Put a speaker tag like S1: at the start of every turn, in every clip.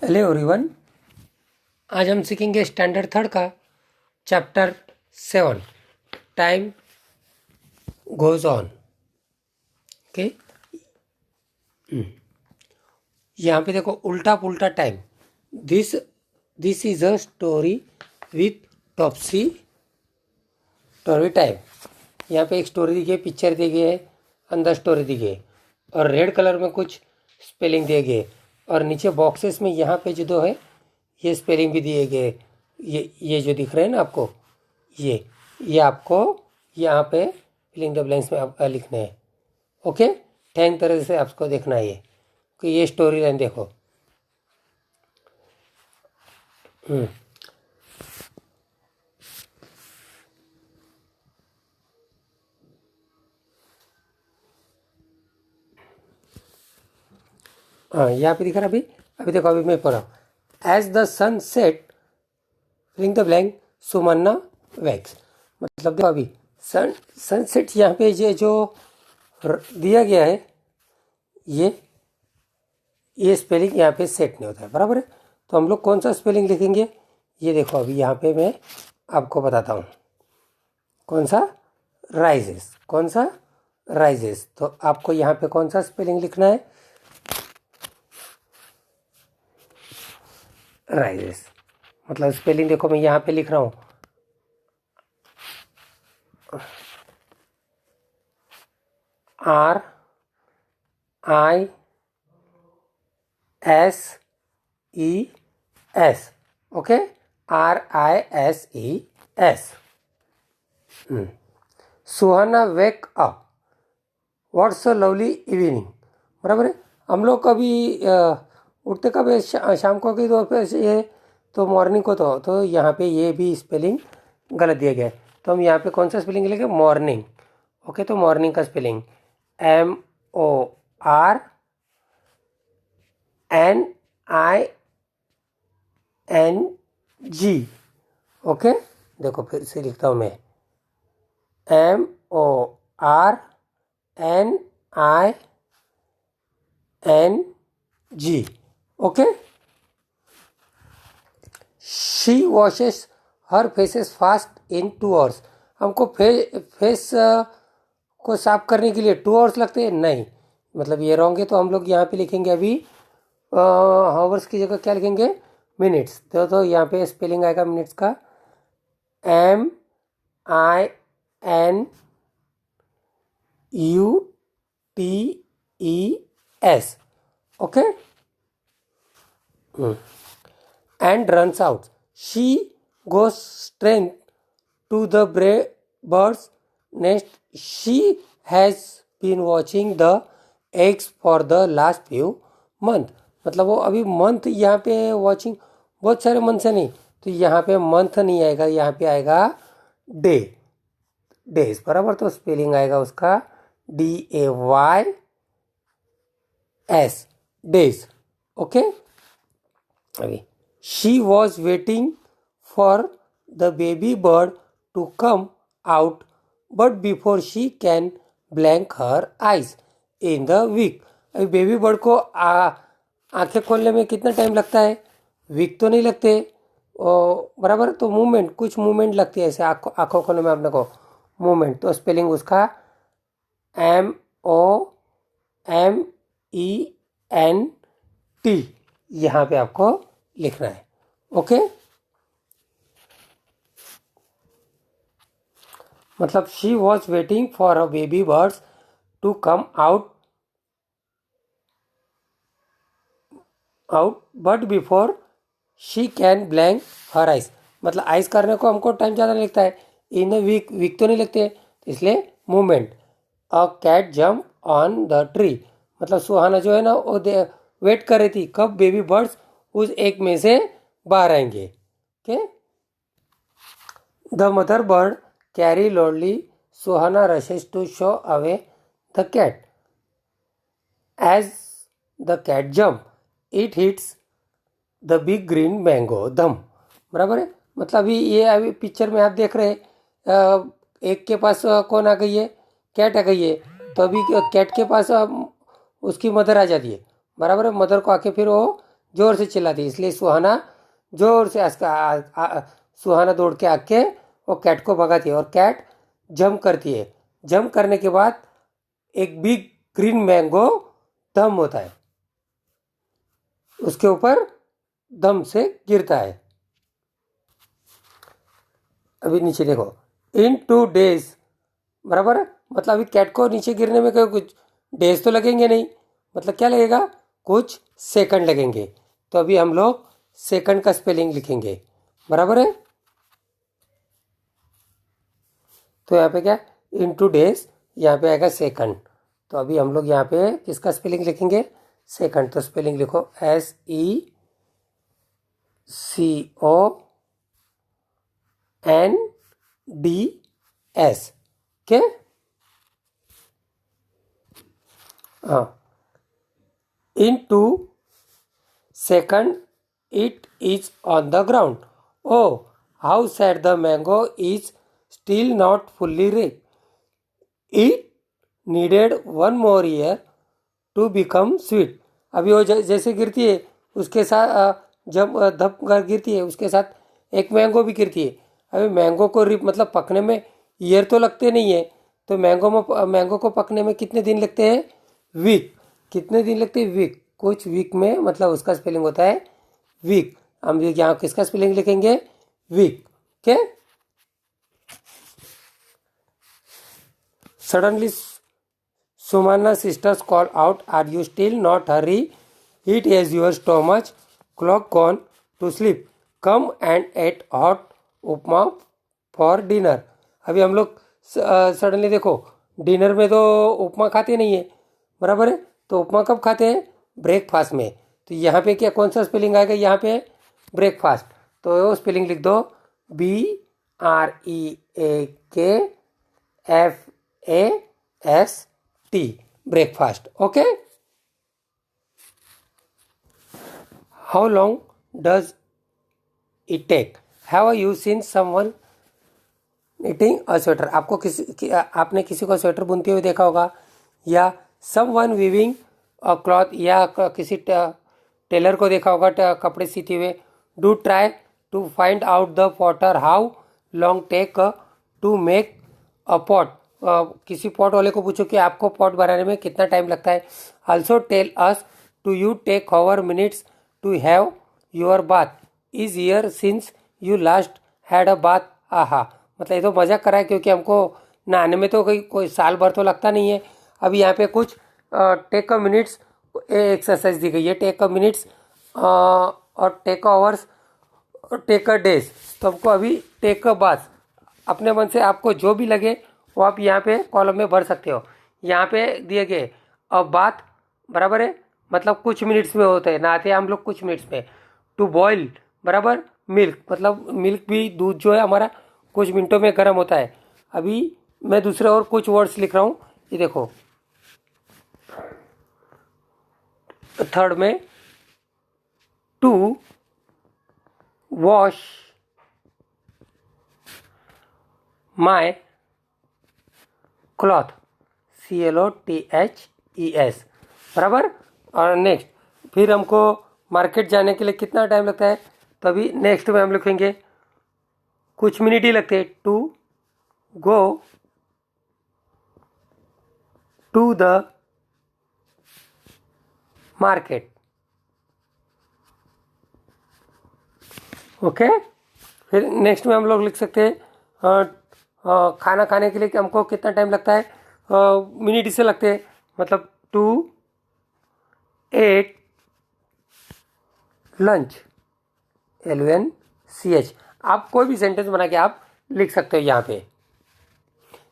S1: Hello everyone. आज हम सीखेंगे स्टैंडर्ड थर्ड का chapter 7 time goes on. Okay, यहाँ पे देखो उल्टा पुल्टा time. This this is a story with टॉपसी story time. यहाँ पे एक स्टोरी दी गई, पिक्चर दी गई है, अंदर स्टोरी दी गई और रेड कलर में कुछ स्पेलिंग दिए गए और नीचे बॉक्सेस में यहाँ पे जो है ये स्पेलिंग भी दिए गए। ये जो दिख रहे हैं ना आपको, ये आपको यहाँ पे फिलिंग द ब्लैंक्स में आप लिखने हैं। ओके, 10 तरह से आपको देखना है कि ये स्टोरी लाइन देखो। हाँ, यहाँ पे दिख रहा। अभी देखो, अभी मैं पढ़ा। As the sun set filling the blank सुमन्ना वैक्स। मतलब देखो अभी सनसेट यहाँ पे जो दिया गया है, ये स्पेलिंग यहाँ पे सेट नहीं होता है, बराबर है। तो हम लोग कौन सा स्पेलिंग लिखेंगे, ये देखो अभी यहाँ पे मैं आपको बताता हूँ। कौन सा? राइजेस। कौन सा? राइजेस। तो आपको यहाँ पे कौन सा स्पेलिंग लिखना है? राइजेस। मतलब स्पेलिंग देखो, मैं यहाँ पे लिख रहा हूँ RISES। Okay, RISES। Suhana wake up, what's a lovely evening. बराबर है। हम लोग कभी उठते कब है? शाम को की दोपहर पे ये तो मॉर्निंग को। तो यहाँ पे ये भी स्पेलिंग गलत दिया गया है। तो हम यहाँ पे कौन सा स्पेलिंग लिखेंगे? मॉर्निंग। ओके, तो मॉर्निंग का स्पेलिंग MORNING। ओके, देखो फिर से लिखता हूँ मैं, MORNING। Okay, she washes her faces fast in 2 hours। हमको फेस को साफ करने के लिए 2 hours लगते हैं? नहीं, मतलब ये रॉन्ग है। तो हम लोग यहाँ पे लिखेंगे अभी हावर्स की जगह क्या लिखेंगे? मिनट्स। तो यहाँ पे स्पेलिंग आएगा मिनट्स का MINUTES। Okay, and runs out. She goes straight to the bird's nest. She has been watching the eggs for the last few months। मतलब वो अभी मंथ यहाँ पे वॉचिंग, बहुत सारे मंथ है नहीं, तो यहाँ पे मंथ नहीं आएगा, यहाँ पे आएगा डे, डेज। बराबर। तो स्पेलिंग आएगा उसका DAYS, डेज। ओके, अभी she was waiting for the baby bird to come out but before she can blink her eyes in the week. अभी बेबी बर्ड को आंखें खोलने में कितना टाइम लगता है? वीक तो नहीं लगते, बराबर। तो मूवमेंट, कुछ मूवमेंट लगती है ऐसे आंखों खोलने में अपने को, मूवमेंट। तो स्पेलिंग उसका MOMENT यहाँ पे आपको लिखना है। ओके, मतलब she was waiting for a baby birds to come out but before she can blink her eyes. मतलब आइज करने को हमको टाइम ज़्यादा लगता है, इन वीक तो नहीं लगते, तो इसलिए movement. A cat jump on the tree. मतलब सुहाना जो है ना, वो वेट कर रही थी कब बेबी बर्ड्स उस एक में से बाहर आएंगे। Okay, the mother bird carry loudly, Suhana rushes to shoo away the cat. As the cat jump it hits the big green mango धम। बराबर है। मतलब अभी पिक्चर में आप देख रहे हैं, एक के पास कौन आ गई है? कैट आ गई है। तो अभी कैट के पास उसकी मदर आ जाती है, बराबर है। मदर को आके फिर वो जोर से चिल्लाती है, इसलिए सुहाना जोर से सुहाना दौड़ के आके वो कैट को भगाती है और कैट जंप करती है। जंप करने के बाद एक बिग ग्रीन मैंगो दम होता है, उसके ऊपर दम से गिरता है। अभी नीचे देखो, इन 2 days, बराबर है, मतलब अभी कैट को नीचे गिरने में कोई कुछ डेज तो लगेंगे नहीं, मतलब क्या लगेगा, कुछ सेकंड लगेंगे। तो अभी हम लोग सेकंड का स्पेलिंग लिखेंगे, बराबर है। तो यहाँ पे क्या, इन 2 days, यहाँ पे आएगा सेकंड। तो अभी हम लोग यहाँ पे किसका स्पेलिंग लिखेंगे, सेकंड। तो स्पेलिंग लिखो SECONDS, के। हाँ, in 2 seconds it is on the ground. Oh, how sad the mango is still not fully ripe. It needed 1 more year to become sweet. अभी वो जैसे गिरती है उसके साथ जब धप कर गिरती है उसके साथ एक मैंगो भी गिरती है। अभी मैंगो को रिप मतलब पकने में ईयर तो लगते नहीं है, तो मैंगो को पकने में कितने दिन लगते हैं, वीक। कितने दिन लगते हैं, वीक। कुछ वीक में, मतलब उसका स्पेलिंग होता है वीक। हम यहाँ किसका स्पेलिंग लिखेंगे, वीक के। Suddenly Sumana sisters call out, are you still not hurry? It has your stomach clock gone to sleep. Come and eat hot upma for dinner. अभी हम लोग सडनली देखो, डिनर में तो उपमा खाते नहीं है, बराबर है। तो उपमा कब खाते हैं, ब्रेकफास्ट में। तो यहाँ पे क्या, कौन सा स्पेलिंग आएगा, यहाँ पे ब्रेकफास्ट। तो स्पेलिंग लिख दो, BREAKFAST, breakfast. Okay. How long does it take? Have you seen someone knitting a sweater? आपने किसी को स्वेटर बुनते हुए देखा होगा, या someone weaving a cloth, या किसी टेलर को देखा होगा कपड़े सीते हुए। Do try to find out the potter how long take to make a pot. किसी पॉट वाले को पूछो कि आपको पॉट बनाने में कितना टाइम लगता है। Also tell us, to you take hour minutes to have your bath, is year since you last had a bath. आहा, मतलब ये तो मजाक कर रहा है, क्योंकि हमको नहाने में तो कोई साल भर तो लगता नहीं है। अभी यहाँ पे कुछ टेक अ मिनट्स एक्सरसाइज दी गई है, टेक अ मिनट्स और टेक आवर्स और टेक अ डेज। तो हमको अभी टेक अ बाथ, अपने मन से आपको जो भी लगे वो आप यहाँ पे कॉलम में भर सकते हो। यहाँ पे दिए गए अब बात, बराबर है, मतलब कुछ मिनट्स में होता है, नहाते हैं हम लोग कुछ मिनट्स में। टू बॉयल, बराबर, मिल्क, मतलब मिल्क भी, दूध जो है हमारा कुछ मिनटों में गर्म होता है। अभी मैं दूसरे और कुछ वर्ड्स लिख रहा हूँ, ये देखो। थर्ड में, to wash my cloth, CLOTHES, बराबर। और नेक्स्ट, फिर हमको मार्केट जाने के लिए कितना टाइम लगता है, तो अभी नेक्स्ट में हम लिखेंगे कुछ मिनट ही लगते हैं। To go to the market, okay. फिर नेक्स्ट में हम लोग लिख सकते हैं खाना खाने के लिए कि हमको कितना टाइम लगता है, मिनट इससे लगते हैं, मतलब टू एट लंच, LUNCH। आप कोई भी सेंटेंस बना के आप लिख सकते हो यहाँ पे।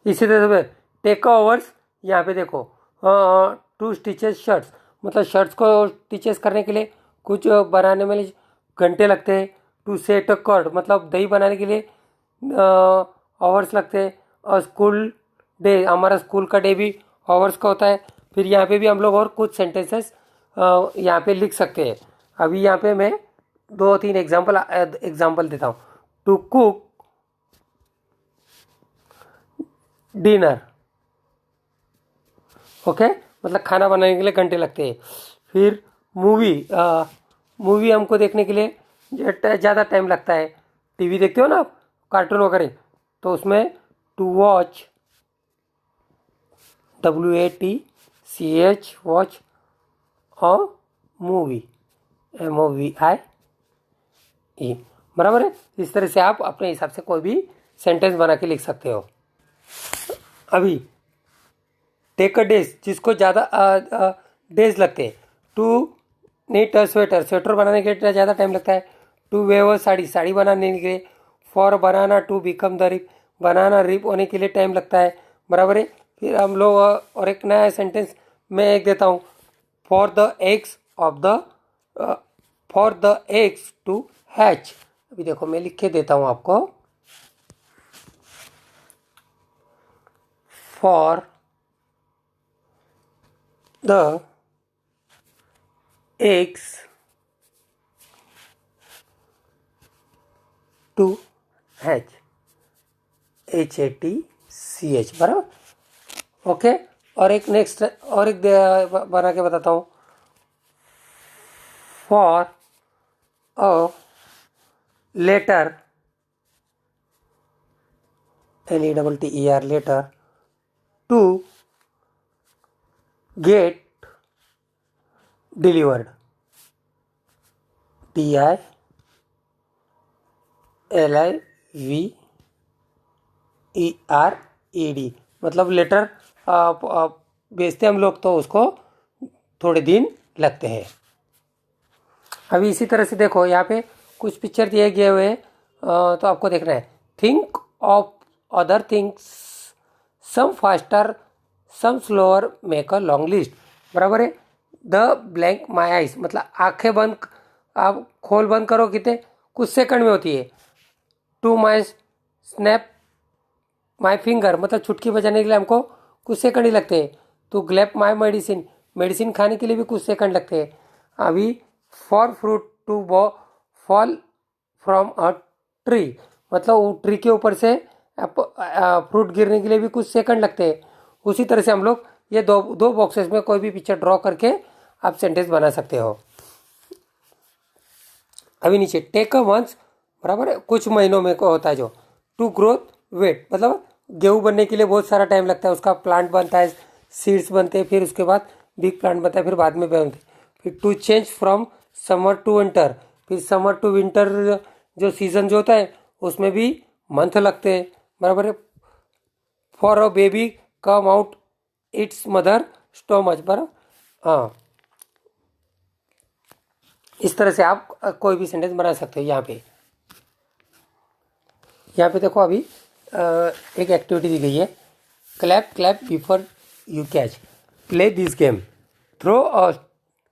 S1: इसी तरह से टेक ओवर्स, यहाँ पे देखो, टू स्टिचेस शर्ट्स, मतलब शर्ट्स को स्टिचेस करने के लिए कुछ बनाने में घंटे लगते हैं। टू सेट अ कर्ड, मतलब दही बनाने के लिए आवर्स लगते हैं। और स्कूल डे, हमारा स्कूल का डे भी आवर्स का होता है। फिर यहाँ पे भी हम लोग और कुछ सेंटेंसेस यहाँ पे लिख सकते हैं। अभी यहाँ पे मैं 2-3 एग्जाम्पल देता हूँ। टू कुक डिनर, ओके, मतलब खाना बनाने के लिए घंटे लगते हैं। फिर मूवी हमको देखने के लिए ज़्यादा टाइम लगता है, टीवी देखते हो ना आप, कार्टून वगैरह, तो उसमें टू वॉच, WATCH, वॉच, और मूवी, MOVIE, बराबर है। इस तरह से आप अपने हिसाब से कोई भी सेंटेंस बना के लिख सकते हो। अभी टेक अ डेज, जिसको ज़्यादा डेज लगते हैं, to knit a sweater, sweater बनाने के लिए ज़्यादा टाइम लगता है। To weave a sari, sari बनाने के लिए। For banana to become the ripe, banana ripe होने के लिए टाइम लगता है, बराबर है। फिर हम लोग और एक नया सेंटेंस मैं एक देता हूँ, for the eggs of the, for the eggs to hatch. अभी देखो मैं लिख के देता हूँ आपको, for the eggs to hatch, HATCH, बराबर, ओके। और एक नेक्स्ट और एक बना के बताता हूँ, for a letter, LETTER, letter, to get delivered, DILIVERED, मतलब लेटर भेजते हम लोग तो उसको थोड़े दिन लगते हैं। अभी इसी तरह से देखो यहाँ पे कुछ पिक्चर दिए गए हुए हैं, तो आपको देखना है, think of other things, some faster some slower, make a long list, बराबर है। द ब्लैंक माई आइज, मतलब आंखें बंद, आप खोल बंद करो कितने कुछ सेकंड में होती है। To my snap my finger, मतलब चुटकी बजाने के लिए हमको कुछ सेकंड ही लगते हैं। To gulp my medicine, medicine खाने के लिए भी कुछ सेकंड लगते हैं। अभी for fruit to fall from a tree, मतलब वो ट्री के ऊपर से फ्रूट गिरने के लिए भी कुछ सेकंड लगते हैं। उसी तरह से हम लोग ये दो दो बॉक्सेस में कोई भी पिक्चर ड्रॉ करके आप सेंटेंस बना सकते हो। अभी नीचे टेक अ मंथ्स, बराबर है, कुछ महीनों में को होता है जो। टू ग्रोथ वेट, मतलब गेहूँ बनने के लिए बहुत सारा टाइम लगता है, उसका प्लांट बनता है, सीड्स बनते हैं, फिर उसके बाद बिग प्लांट बनता है, फिर बाद में बनते हैं। फिर to change from summer to winter, फिर समर टू विंटर जो सीजन जो होता है उसमें भी मंथ लगते हैं, बराबर है। For a baby come out it's mother stomach, बराबर, हाँ। इस तरह से आप कोई भी सेंटेंस बना सकते हो। यहाँ पे देखो अभी एक एक्टिविटी दी गई है, clap clap before you catch, play this game, throw a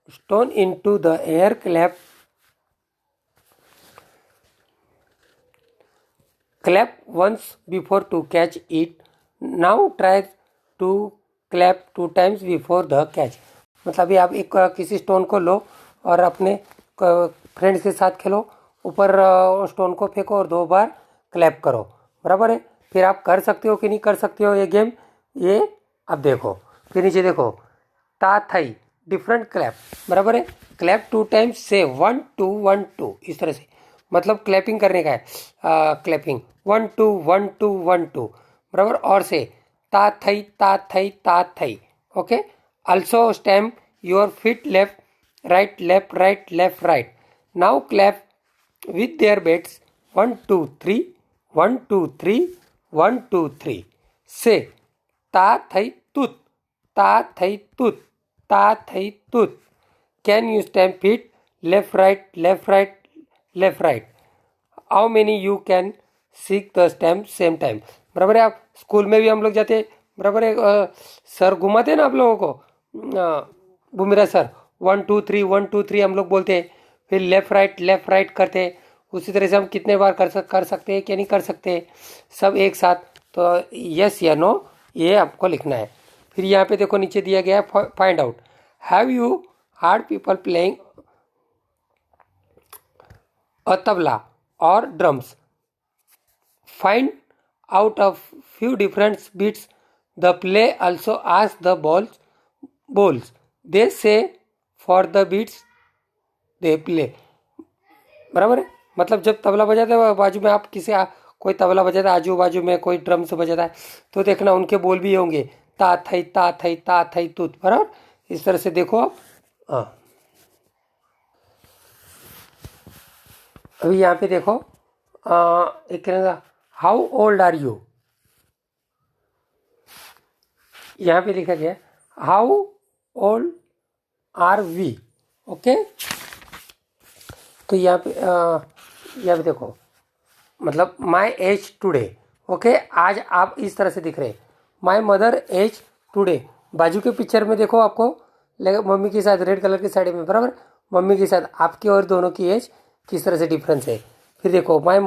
S1: stone into the air, clap once before to catch it, now try to clap 2 times before the catch। मतलब अभी आप एक किसी स्टोन को लो और अपने फ्रेंड्स के साथ खेलो, ऊपर स्टोन को फेंको और 2 बार क्लैप करो, बराबर है। फिर आप कर सकते हो कि नहीं कर सकते हो ये गेम, ये अब देखो। फिर नीचे देखो, ता थई डिफरेंट क्लैप, बराबर है। क्लैप 2 टाइम्स से 1 2 1 2, इस तरह से, मतलब क्लैपिंग करने का है, क्लैपिंग 1 2 1 2 1 2, बराबर। और से ता थई ता थई ता थई, okay. Also stamp your feet left right left right left right, now clap with their bets, 1 2 3 1 2 3 1 2 3, say ta thai tooth, ta thai tooth, ta thai tooth, can you stamp it left right left right left right, how many you can seek the stamp same time, बराबर है। आप school में भी हम लोग जाते, बराबर है, सर घुमाते हैं ना आप लोगों को, बुमिरा सर, 1 2 3 1 2 3 हम लोग बोलते हैं, फिर लेफ्ट राइट करते हैं। उसी तरह से हम कितने बार कर सकते हैं क्या नहीं कर सकते, सब एक साथ। तो यस या नो ये आपको लिखना है। फिर यहाँ पे देखो नीचे दिया गया है, find out, have you hard people playing a tabla और drums, find out a few different beats, the play also asks the bowls, they say for the beats they play, बराबर है। मतलब जब तबला बजाते हैं बाजू में आप किसी कोई तबला बजाता है, आजू बाजू में कोई ड्रम से बजाता है, तो देखना उनके बोल भी होंगे ता थई तुत, बराबर। इस तरह से देखो आप। हाँ, अभी यहाँ पे देखो एक कहना हाउ ओल्ड आर यू, यहाँ पे लिखा गया है how old are we. Okay, तो यहाँ पे देखो मतलब माई एज टुडे। ओके, आज आप इस तरह से दिख रहे, माई मदर एज टुडे। बाजू के पिक्चर में देखो आपको मम्मी के साथ रेड कलर की साड़ी में, बराबर, मम्मी के साथ आपकी और दोनों की एज किस तरह से डिफरेंस है। फिर देखो माई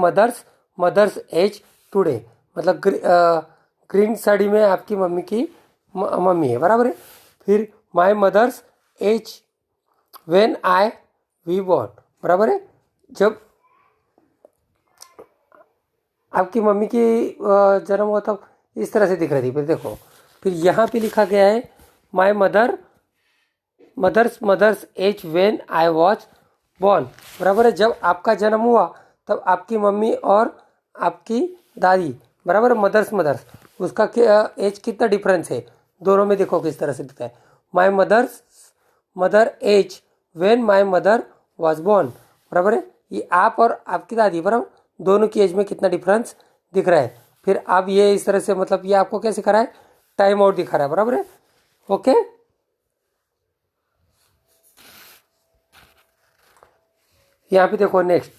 S1: मदर्स एज टुडे, मतलब ग्रीन साड़ी में आपकी मम्मी की मम्मी है, बराबर है। फिर my mother's age when I we born, बराबर है, जब आपकी मम्मी की जन्म हुआ तब इस तरह से दिख रही थी। फिर देखो, फिर यहाँ पे लिखा गया है my mother's age when I was born, बराबर है, जब आपका जन्म हुआ तब आपकी मम्मी और आपकी दादी, बराबर है, मदर्स उसका एज कितना डिफरेंस है दोनों में, देखो किस तरह से दिखता है। My mother age when my mother was born, बराबर है, ये आप और आपकी दादी, बराबर, दोनों की एज में कितना डिफरेंस दिख रहा है। फिर अब ये इस तरह से मतलब ये आपको क्या सिखा रहा है, टाइम आउट दिखा रहा है, बराबर है। ओके, यहाँ पे देखो next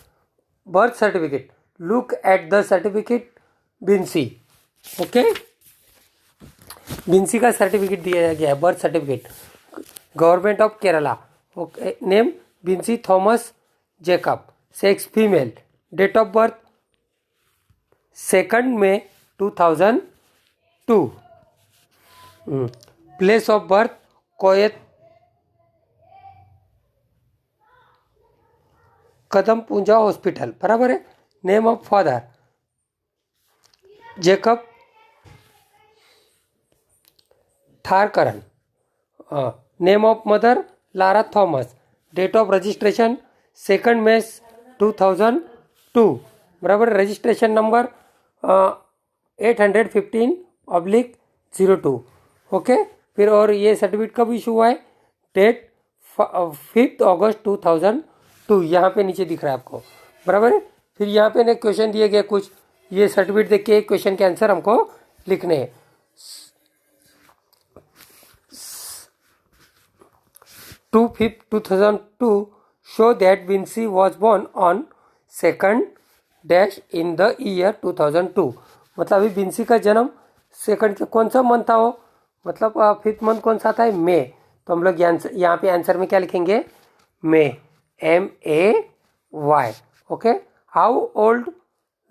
S1: birth certificate, look at the certificate Binsy. Okay, Binsy का सर्टिफिकेट दिया गया है, birth certificate, government of Kerala. Okay, name Binsy Thomas Jacob, sex female, date of birth 2 May 2002, place of birth कोयत कदम पूंजा हॉस्पिटल, बराबर है। Name of father Jacob Tharakan, name of mother Lara Thomas, date of registration 2 May 2002, बराबर, registration number 815/02। Okay, फिर और ये certificate कब इशू हुआ है, डेट 5 अगस्त 2002, यहाँ पे नीचे दिख रहा है आपको, बराबर है। फिर यहाँ पे क्वेश्चन दिए गए कुछ, ये सर्टिफिकेट देख के एक क्वेश्चन के आंसर हमको लिखने हैं। 2002 show that Vinci was born on 2nd dash in the year 2002, मतलब अभी विंसी का जन्म सेकंड के कौन सा मंथ था वो, मतलब 5th मंथ कौन सा था, मई। तो हम लोग यहाँ पे आंसर में क्या लिखेंगे, May, MAY। Okay, how old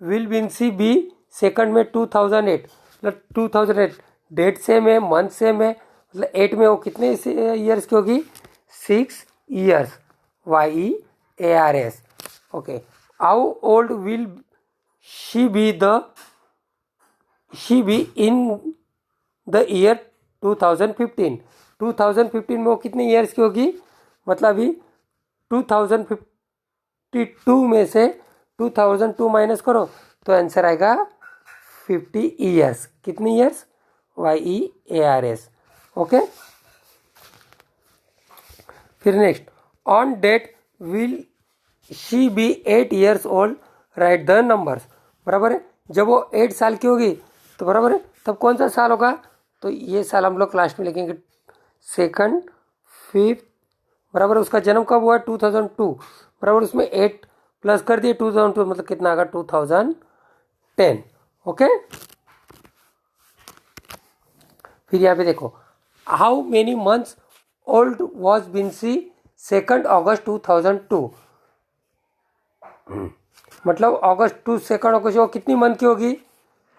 S1: will Vinsi be 2 May 2008, मतलब 2008 डेट सेम है, मंथ सेम है, मतलब 8 में वो कितने ईयर्स की होगी, 6 years, YEARS। Okay, how old will she be in the year 2015, 2015 में वो कितने ईयर्स की होगी, मतलब अभी 2052 में से 2002 माइनस करो तो आंसर आएगा 50 ईयर्स। कितनी ईयर्स, YEARS। ओके, फिर next, on date will she be 8 years old, write the numbers, बराबर है, जब वो 8 साल की होगी तो बराबर है, तब कौन सा साल होगा, तो ये साल हम लोग लास्ट में लिखेंगे 2nd 5th, बराबर, उसका जन्म कब हुआ, 2002, बराबर, उसमें 8 प्लस कर दिए 2002, मतलब कितना आएगा 2010। ओके, फिर यहाँ पे देखो how many months old was Vinci 2 अगस्त 2002, मतलब अगस्त टू 2 अगस्त वो कितनी मंथ की होगी।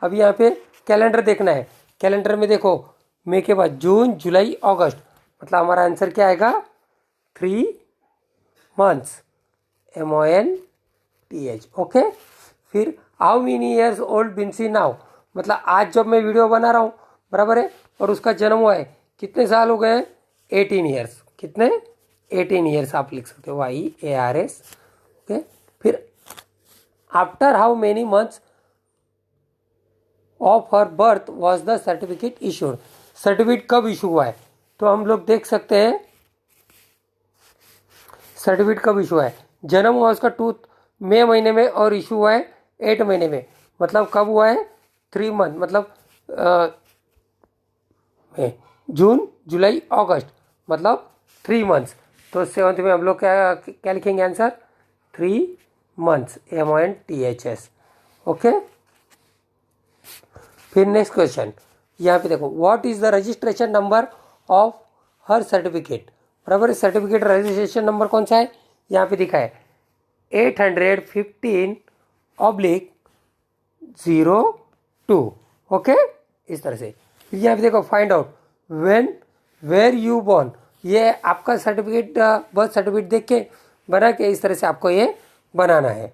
S1: अब यहाँ पे कैलेंडर देखना है, कैलेंडर में देखो मई के बाद जून जुलाई अगस्त, मतलब हमारा आंसर क्या आएगा, 3 months, MONTH। ओके, फिर how many years old Binsy now, मतलब आज जब मैं वीडियो बना रहा हूँ, बराबर है, और उसका जन्म हुआ है, कितने साल हो गए, 18 ईयर्स, कितने 18 ईयर्स आप लिख सकते हो, YEARS। ओके, फिर after how many months of her birth was the certificate issued. Certificate कब इशू हुआ है, तो हम लोग देख सकते हैं सर्टिफिकेट कब इशू है। जन्म हुआ उसका 2 मई महीने में और इशू हुआ है 8 महीने में, मतलब कब हुआ है 3 मंथ, मतलब जून जुलाई अगस्त, मतलब 3 मंथ्स। तो 7th में हम लोग क्या क्या लिखेंगे आंसर, 3 मंथ्स, MONTHS। ओके, फिर नेक्स्ट क्वेश्चन यहाँ पे देखो, what is the registration number of her certificate. बराबर, सर्टिफिकेट रजिस्ट्रेशन नंबर कौन सा है, यहाँ पे दिखा है 815/02। ओके, इस तरह से। फिर यहाँ पे देखो, find out when were you born. ये आपका सर्टिफिकेट बर्थ सर्टिफिकेट देख के बना के इस तरह से आपको ये बनाना है।